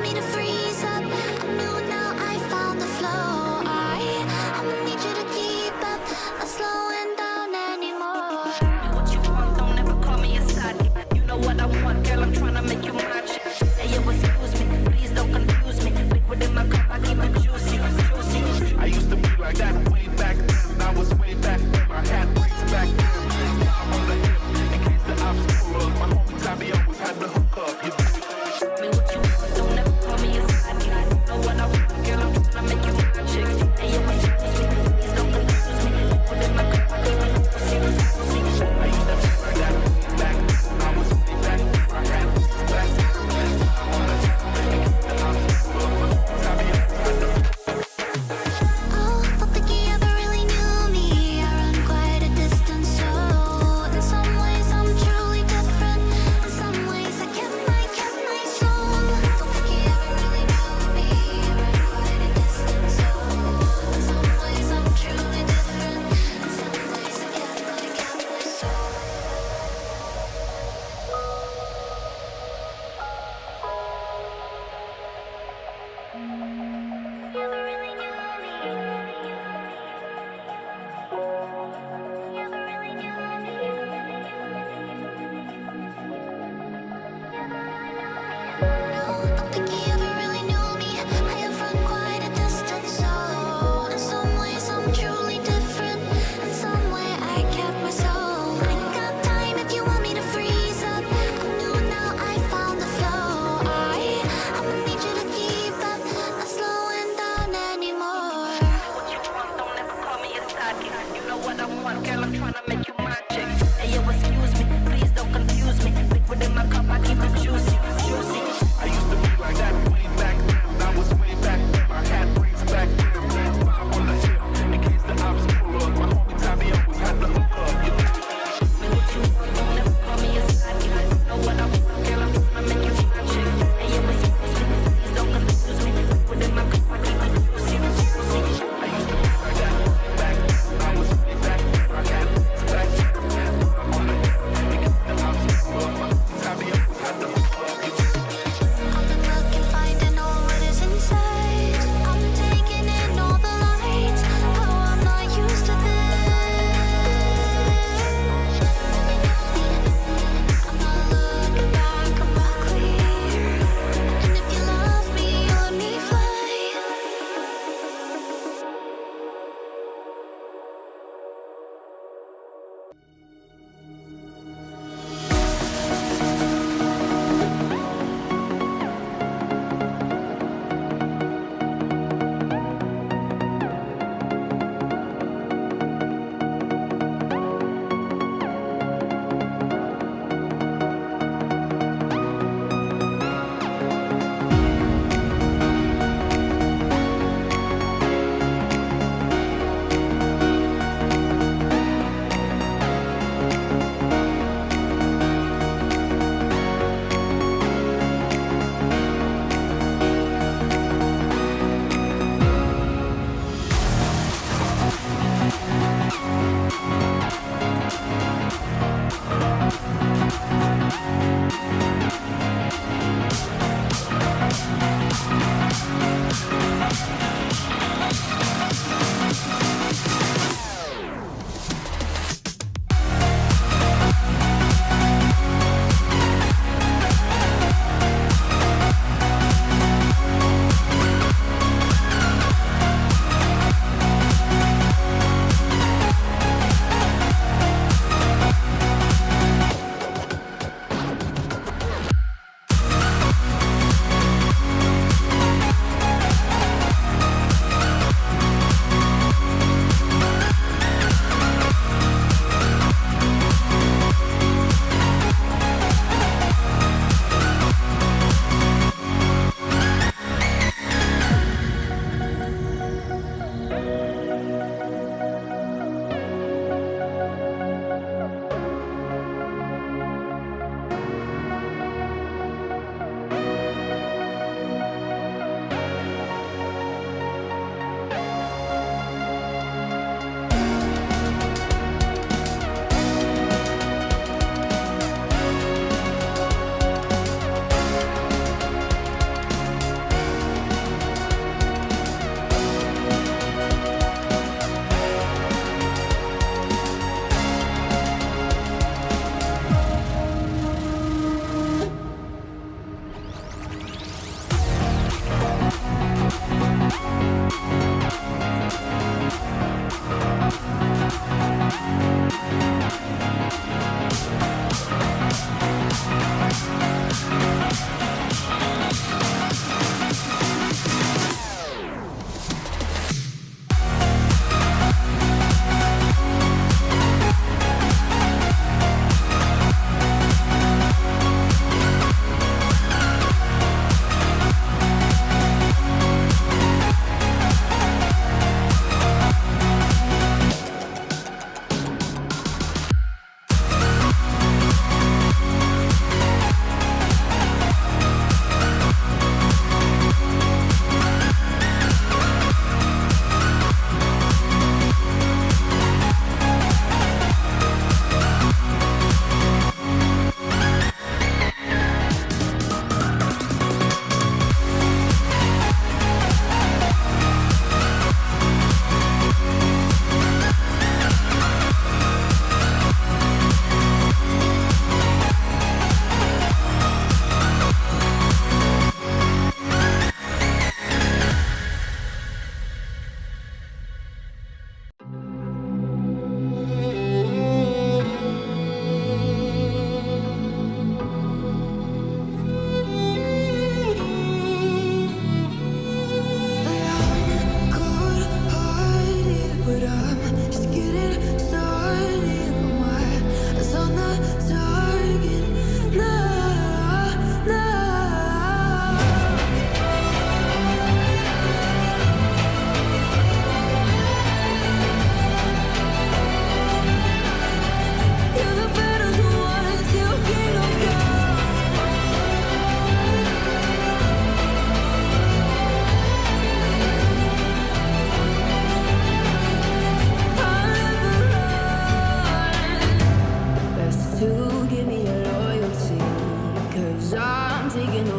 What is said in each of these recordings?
me to freeze up. I knew now I found the flow. I'ma need you to keep up, not slowing down anymore. What you want, don't ever call me a side. You know what I want, girl, I'm tryna make you mine. Hey, yo, excuse me, please don't confuse me. Liquid in my cup, I keep it juicy, juicy. I used to be like that way back then. I was way back then. I had ways back then. Now I'm on the hip in case the obstacle. My homie Tabby always had the hook up. You Me what you want, don't ever call me a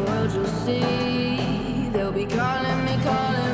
world, you'll see. They'll be calling me, calling